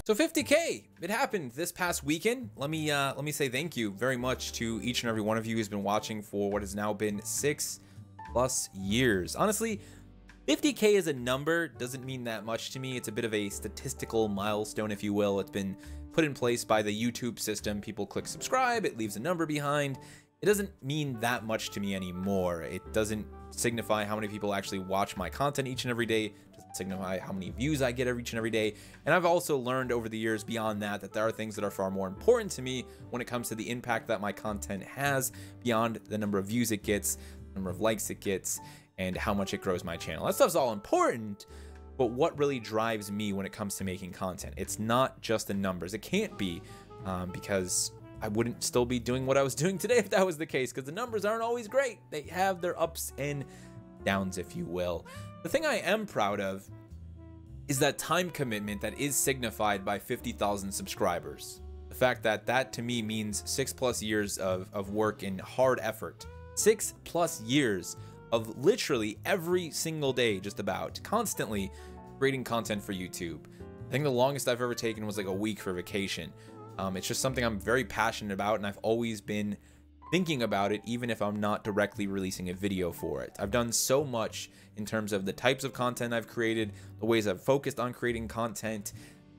So 50K, it happened this past weekend. Let me say thank you very much to each and every one of you who's been watching for what has now been 6+ years. Honestly, 50K as a number doesn't mean that much to me. It's a bit of a statistical milestone, if you will. It's been put in place by the YouTube system. People click subscribe, it leaves a number behind. It doesn't mean that much to me anymore. It doesn't signify how many people actually watch my content each and every day. It doesn't signify how many views I get each and every day. And I've also learned over the years beyond that that there are things that are far more important to me when it comes to the impact that my content has beyond the number of views it gets, the number of likes it gets, and how much it grows my channel. That stuff's all important, but what really drives me when it comes to making content? It's not just the numbers. It can't be, because I wouldn't still be doing what I was doing today if that was the case, because the numbers aren't always great. They have their ups and downs, if you will. The thing I am proud of is that time commitment that is signified by 50,000 subscribers. The fact that that to me means 6+ years of work and hard effort. 6+ years of literally every single day, just about constantly creating content for YouTube. I think the longest I've ever taken was like a week for vacation. It's just something I'm very passionate about, and I've always been thinking about it, even if I'm not directly releasing a video for it. I've done so much in terms of the types of content I've created, the ways I've focused on creating content.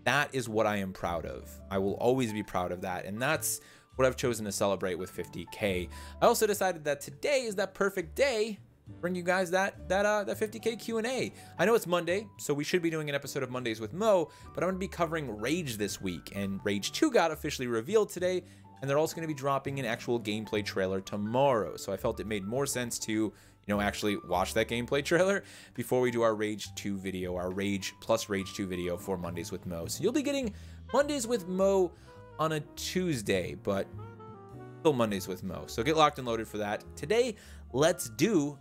That is what I am proud of. I will always be proud of that, and that's what I've chosen to celebrate with 50K. I also decided that today is that perfect day to bring you guys that 50K Q&A. I know it's Monday, so we should be doing an episode of Mondays with Mo, but I'm going to be covering Rage this week, and Rage 2 got officially revealed today, and they're also going to be dropping an actual gameplay trailer tomorrow. So I felt it made more sense to, actually watch that gameplay trailer before we do our Rage 2 video, our Rage plus Rage 2 video for Mondays with Mo. So you'll be getting Mondays with Mo on a Tuesday, but still Mondays with Mo. So get locked and loaded for that. Today, let's do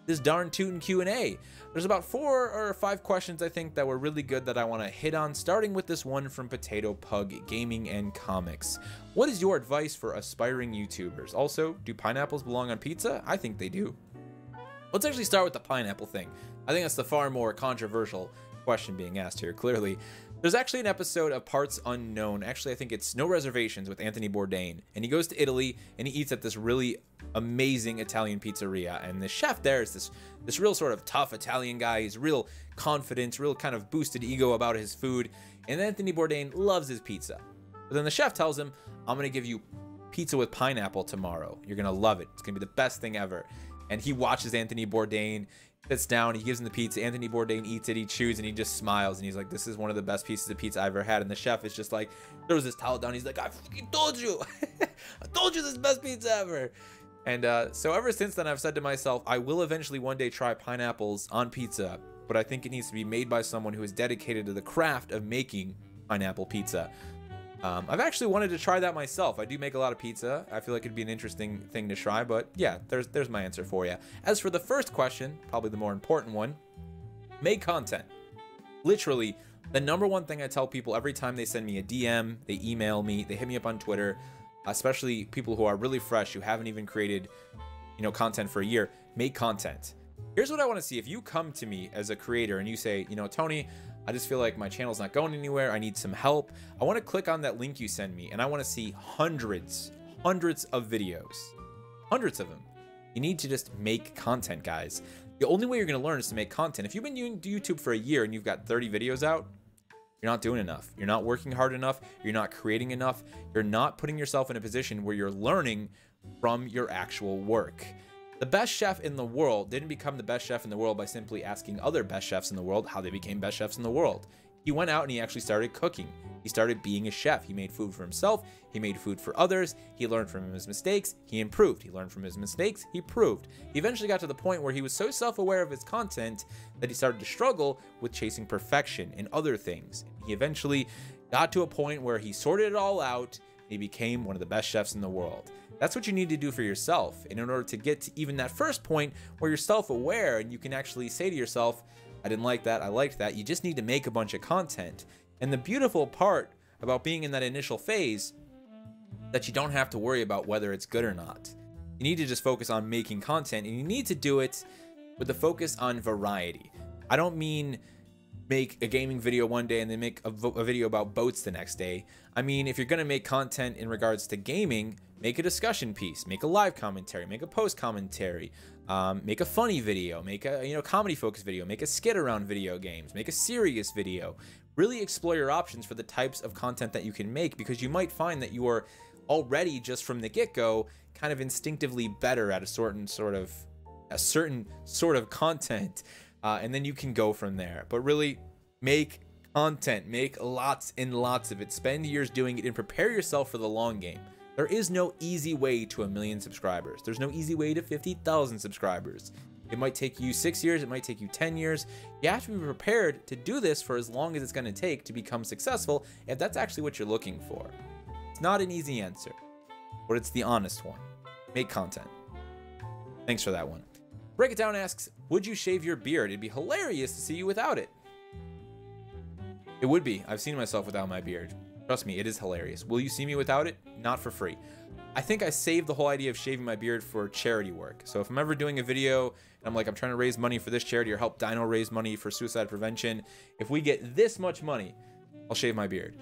this darn tootin' Q&A. There's about 4 or 5 questions I think that were really good that I want to hit on, starting with this one from Potato Pug Gaming and Comics. What is your advice for aspiring YouTubers? Also, do pineapples belong on pizza? I think they do. Let's actually start with the pineapple thing. I think that's the far more controversial question being asked here, clearly. There's actually an episode of Parts Unknown. Actually, I think it's No Reservations with Anthony Bourdain. And he goes to Italy and he eats at this really amazing Italian pizzeria. And the chef there is this real sort of tough Italian guy. He's real confident, real kind of boosted ego about his food. And Anthony Bourdain loves his pizza. But then the chef tells him, I'm going to give you pizza with pineapple tomorrow. You're going to love it. It's going to be the best thing ever. And he watches Anthony Bourdain, sits down, he gives him the pizza. Anthony Bourdain eats it, he chews, and he just smiles. And he's like, this is one of the best pieces of pizza I've ever had. And the chef is just like, throws his towel down. He's like, I fucking told you. I told you this is the best pizza ever. And so ever since then, I've said to myself, I will eventually one day try pineapples on pizza. But I think it needs to be made by someone who is dedicated to the craft of making pineapple pizza. I've actually wanted to try that myself. I do make a lot of pizza. I feel like it'd be an interesting thing to try, but yeah, there's my answer for you. As for the first question, probably the more important one, make content. Literally, the number one thing I tell people every time they send me a DM, they email me, they hit me up on Twitter, especially people who are really fresh, who haven't even created, content for a year, make content. Here's what I want to see. If you come to me as a creator and you say, Tony, I just feel like my channel's not going anywhere. I need some help. I want to click on that link you send me and I want to see hundreds of videos, hundreds of them. You need to just make content, guys. The only way you're going to learn is to make content. If you've been doing YouTube for a year and you've got 30 videos out, you're not doing enough. You're not working hard enough. You're not creating enough. You're not putting yourself in a position where you're learning from your actual work. The best chef in the world didn't become the best chef in the world by simply asking other best chefs in the world how they became best chefs in the world. He went out and he actually started cooking. He started being a chef. He made food for himself. He made food for others. He learned from his mistakes. He improved. He learned from his mistakes. He proved. He eventually got to the point where he was so self-aware of his content that he started to struggle with chasing perfection in other things. He eventually got to a point where he sorted it all out. And he became one of the best chefs in the world. That's what you need to do for yourself. And in order to get to even that first point where you're self-aware and you can actually say to yourself, I didn't like that, I liked that, you just need to make a bunch of content. And the beautiful part about being in that initial phase, that you don't have to worry about whether it's good or not. You need to just focus on making content, and you need to do it with the focus on variety. I don't mean make a gaming video one day and then make a video about boats the next day. I mean, if you're going to make content in regards to gaming, make a discussion piece, make a live commentary, make a post commentary, make a funny video, make a comedy focused video, make a skit around video games, make a serious video. Really explore your options for the types of content that you can make, because you might find that you are already, just from the get-go, kind of instinctively better at a certain sort of content, and then you can go from there. But really, make content, make lots and lots of it, spend years doing it, and prepare yourself for the long game. There is no easy way to 1 million subscribers. There's no easy way to 50,000 subscribers. It might take you 6 years, it might take you 10 years. You have to be prepared to do this for as long as it's going to take to become successful, if that's actually what you're looking for. It's not an easy answer, but it's the honest one. Make content. Thanks for that one. Break It Down asks, would you shave your beard? It'd be hilarious to see you without it. It would be. I've seen myself without my beard. Trust me, it is hilarious. Will you see me without it? Not for free. I think I saved the whole idea of shaving my beard for charity work. So if I'm ever doing a video and I'm like, I'm trying to raise money for this charity or help Dino raise money for suicide prevention, if we get this much money, I'll shave my beard.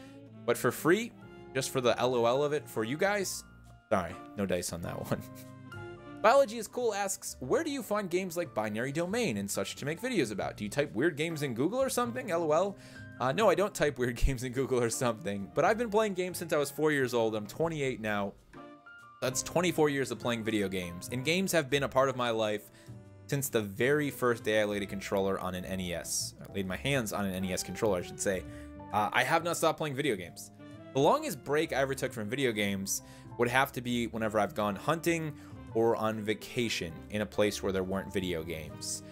But for free, just for the LOL of it for you guys, sorry, no dice on that one. Biology is Cool asks, where do you find games like Binary Domain and such to make videos about? Do you type weird games in Google or something? LOL. No, I don't type weird games in Google or something, but I've been playing games since I was 4 years old. I'm 28 now. That's 24 years of playing video games, and games have been a part of my life since the very first day I laid a controller on an NES. I laid my hands on an NES controller, I should say. I have not stopped playing video games. The longest break I ever took from video games would have to be whenever I've gone hunting or on vacation in a place where there weren't video games.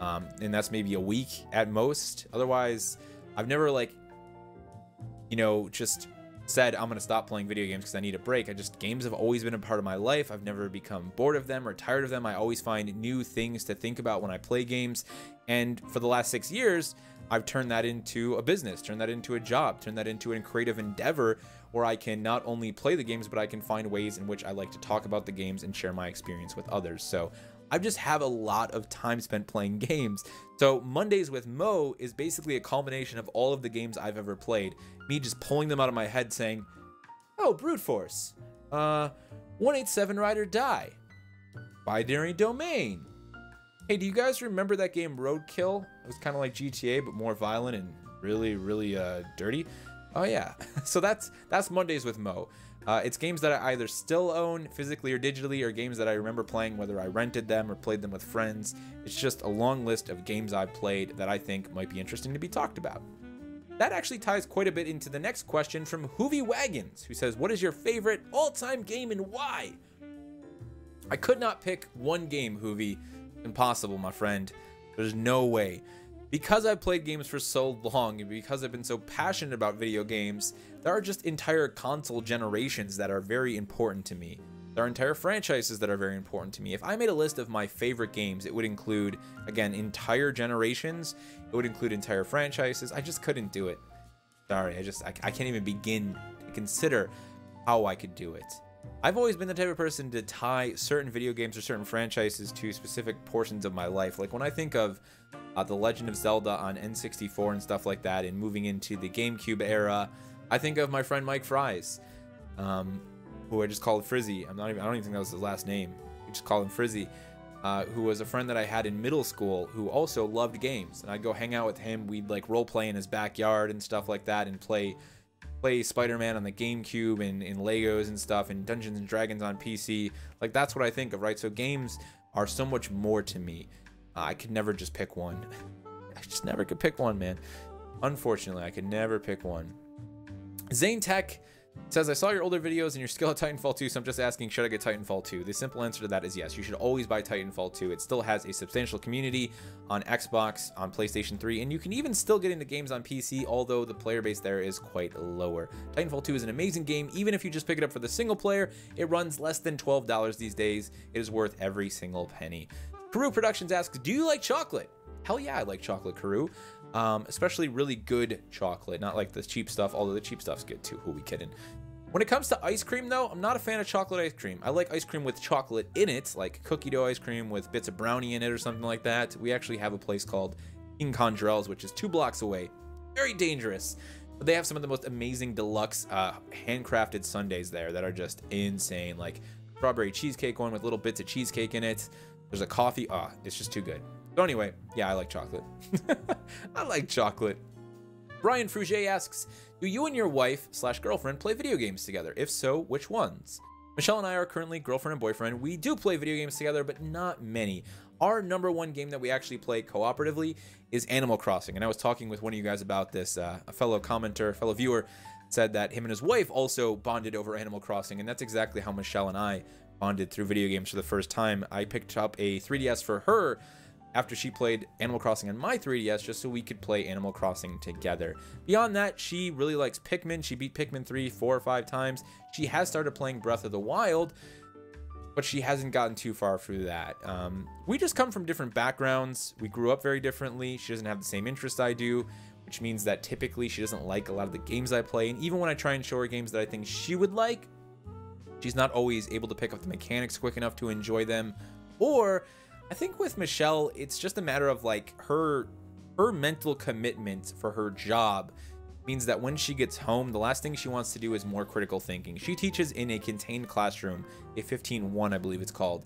And that's maybe a week at most. Otherwise, I've never just said I'm gonna stop playing video games because I need a break. Games have always been a part of my life. I've never become bored of them or tired of them. I always find new things to think about when I play games. And for the last 6 years, I've turned that into a business, turned that into a job, turned that into a creative endeavor where I can not only play the games, but I can find ways in which I like to talk about the games and share my experience with others. So I just have a lot of time spent playing games. So Mondays with Mo is basically a culmination of all of the games I've ever played. Me just pulling them out of my head saying, oh, Brute Force, 187 Ride or Die, Binary Domain. Hey, do you guys remember that game Roadkill? It was kind of like GTA, but more violent and really, really dirty. Oh yeah, so that's Mondays with Mo. It's games that I either still own physically or digitally, or games that I remember playing, whether I rented them or played them with friends. It's just a long list of games I've played that I think might be interesting to be talked about. That actually ties quite a bit into the next question from Hoovy Wagons, who says, what is your favorite all-time game and why? I could not pick one game, Hoovy. Impossible, my friend. There's no way. Because I've played games for so long, and because I've been so passionate about video games, there are just entire console generations that are very important to me. There are entire franchises that are very important to me. If I made a list of my favorite games, it would include, again, entire generations. It would include entire franchises. I just couldn't do it. Sorry, I can't even begin to consider how I could do it. I've always been the type of person to tie certain video games or certain franchises to specific portions of my life. Like when I think of The Legend of Zelda on N64 and stuff like that, and moving into the GameCube era, I think of my friend Mike Fries, who I just called Frizzy. I don't even think that was his last name. We just call him Frizzy, who was a friend that I had in middle school who also loved games. And I'd go hang out with him. We'd like role play in his backyard and stuff like that, and play Spider-Man on the GameCube and in Legos and stuff, and Dungeons and Dragons on PC. Like, that's what I think of, right? So games are so much more to me. I could never just pick one. I just never could pick one, man. Unfortunately, I could never pick one. Zane Tech says, I saw your older videos and your skill at Titanfall 2, so I'm just asking, should I get Titanfall 2? The simple answer to that is yes. You should always buy Titanfall 2. It still has a substantial community on Xbox, on PlayStation 3, and you can even still get into games on PC, although the player base there is quite lower. Titanfall 2 is an amazing game. Even if you just pick it up for the single player, it runs less than $12 these days. It is worth every single penny. Karu Productions asks, do you like chocolate? Hell yeah, I like chocolate, Karu. Especially really good chocolate, not like the cheap stuff, although the cheap stuff's good too. Who we kidding? When it comes to ice cream, though, I'm not a fan of chocolate ice cream. I like ice cream with chocolate in it, like cookie dough ice cream with bits of brownie in it or something like that. We actually have a place called King Condrels, which is 2 blocks away. Very dangerous. But they have some of the most amazing deluxe handcrafted sundaes there that are just insane. Like strawberry cheesecake one with little bits of cheesecake in it. There's a coffee. It's just too good. So anyway, yeah, I like chocolate. I like chocolate. Brian Fruget asks, do you and your wife/girlfriend play video games together? If so, which ones? Michelle and I are currently girlfriend and boyfriend. We do play video games together, but not many. Our number one game that we actually play cooperatively is Animal Crossing. And I was talking with one of you guys about this. A fellow commenter, fellow viewer said that him and his wife also bonded over Animal Crossing. And that's exactly how Michelle and I bonded through video games for the first time. I picked up a 3DS for her after she played Animal Crossing on my 3DS just so we could play Animal Crossing together. Beyond that, she really likes Pikmin. She beat Pikmin 3 4 or 5 times. She has started playing Breath of the Wild, but she hasn't gotten too far through that. We just come from different backgrounds. We grew up very differently. She doesn't have the same interests I do, which means that typically she doesn't like a lot of the games I play. And even when I try and show her games that I think she would like, she's not always able to pick up the mechanics quick enough to enjoy them. Or I think with Michelle, it's just a matter of like her mental commitment for her job means that when she gets home, the last thing she wants to do is more critical thinking. She teaches in a contained classroom, a 15-1, I believe it's called,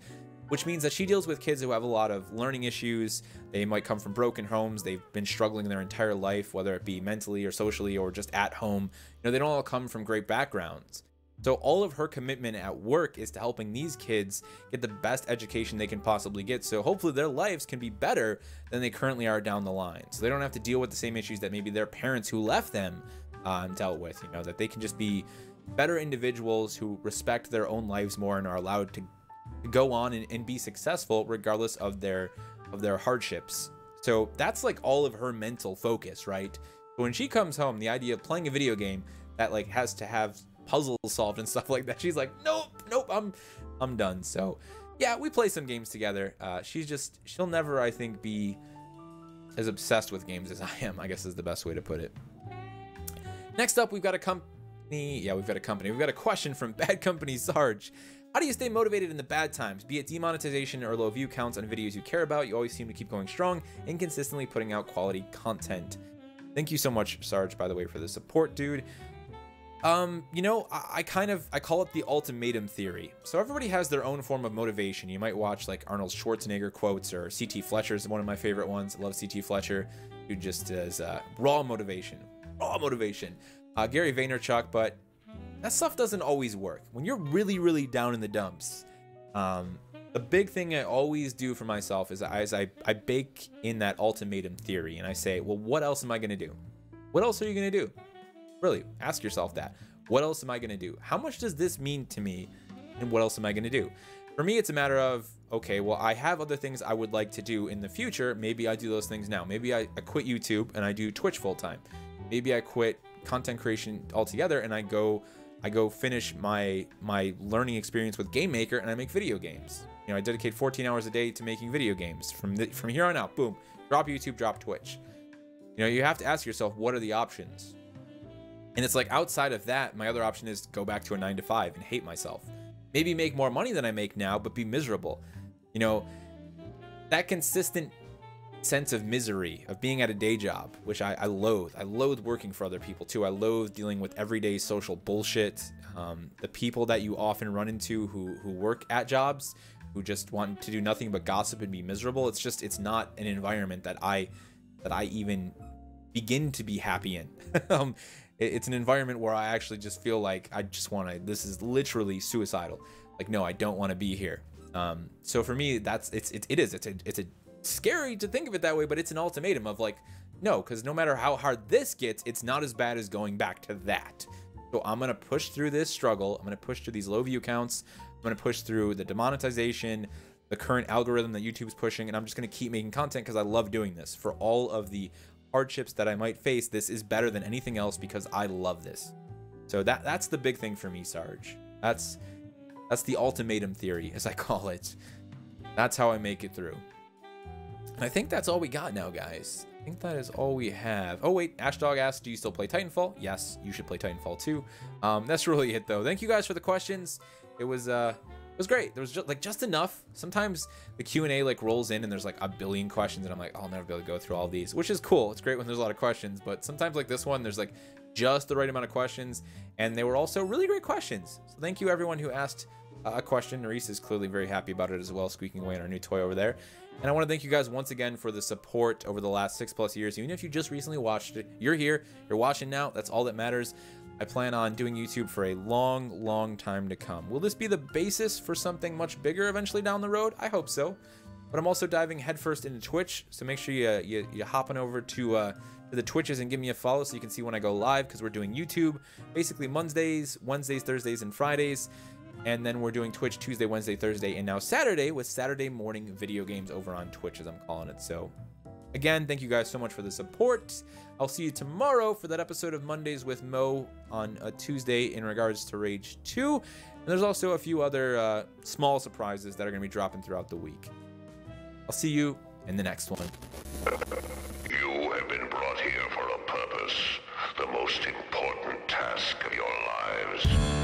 which means that she deals with kids who have a lot of learning issues. They might come from broken homes. They've been struggling their entire life, whether it be mentally or socially or just at home. You know, they don't all come from great backgrounds. So all of her commitment at work is to helping these kids get the best education they can possibly get. So hopefully their lives can be better than they currently are down the line. So they don't have to deal with the same issues that maybe their parents who left them dealt with, you know, that they can just be better individuals who respect their own lives more and are allowed to go on and be successful regardless of their hardships. So that's like all of her mental focus, right? So when she comes home, the idea of playing a video game that like has to have puzzles solved and stuff like that, she's like, nope, I'm done. So yeah, we play some games together. She'll never, I think, be as obsessed with games as I am, I guess is the best way to put it. Next up, we've got a company. Yeah, we've got a question from Bad Company Sarge. How do you stay motivated in the bad times, be it demonetization or low view counts on videos you care about? You always seem to keep going strong and consistently putting out quality content. Thank you so much, Sarge, by the way, for the support, dude. You know, I call it the ultimatum theory. So everybody has their own form of motivation. You might watch like Arnold Schwarzenegger quotes, or CT Fletcher is one of my favorite ones. I love CT Fletcher, who just does raw motivation. Gary Vaynerchuk, but that stuff doesn't always work. When you're really, really down in the dumps, the big thing I always do for myself is I bake in that ultimatum theory, and I say, well, what else am I gonna do? What else are you gonna do? Really, ask yourself that. What else am I gonna do? How much does this mean to me? And what else am I gonna do? For me, it's a matter of, okay, well, I have other things I would like to do in the future. Maybe I do those things now. Maybe I quit YouTube and I do Twitch full time. Maybe I quit content creation altogether and I go finish my learning experience with Game Maker and I make video games. You know, I dedicate 14 hours a day to making video games. From here on out, boom, drop YouTube, drop Twitch. You know, you have to ask yourself, what are the options? And it's like, outside of that, my other option is to go back to a 9-to-5 and hate myself. Maybe make more money than I make now, but be miserable. You know, that consistent sense of misery of being at a day job, which I loathe. I loathe working for other people too. I loathe dealing with everyday social bullshit. The people that you often run into who work at jobs, who just want to do nothing but gossip and be miserable. It's not an environment that I even begin to be happy in. It's an environment where I actually just feel like I just want to, this is literally suicidal. Like, no, I don't want to be here. So for me, it's scary to think of it that way, but it's an ultimatum of like, no, because no matter how hard this gets, it's not as bad as going back to that. So I'm going to push through this struggle. I'm going to push through these low view counts. I'm going to push through the demonetization, the current algorithm that YouTube's pushing, and I'm just going to keep making content because I love doing this. For all of the hardships that I might face, this is better than anything else because I love this. So that's the big thing for me, Sarge. That's the ultimatum theory, as I call it. That's how I make it through. And I think that's all we got now, guys. I think that is all we have. Oh wait, Ashdog asked, do you still play Titanfall? Yes, you should play Titanfall too. That's really it though. Thank you guys for the questions. It was was great. There was just enough. Sometimes the Q&A like rolls in and there's like a billion questions and I'm like, I'll never be able to go through all these, which is cool. It's great when there's a lot of questions, but sometimes like this one, there's like just the right amount of questions, and they were also really great questions. So thank you everyone who asked a question. Reese is clearly very happy about it as well, squeaking away on our new toy over there. And I want to thank you guys once again for the support over the last 6+ years. Even if you just recently watched it, you're here, you're watching now. That's all that matters. I plan on doing YouTube for a long time to come. Will this be the basis for something much bigger eventually down the road? I hope so. But I'm also diving headfirst into Twitch, so make sure you hopping over to the Twitches and give me a follow so you can see when I go live, because we're doing YouTube basically Mondays, Wednesdays, Thursdays, and Fridays. And then we're doing Twitch Tuesday, Wednesday, Thursday, and now Saturday with Saturday morning video games over on Twitch, as I'm calling it. So again, thank you guys so much for the support. I'll see you tomorrow for that episode of Mondays with Mo on a Tuesday in regards to Rage 2. And there's also a few other small surprises that are going to be dropping throughout the week. I'll see you in the next one. You have been brought here for a purpose, the most important task of your lives.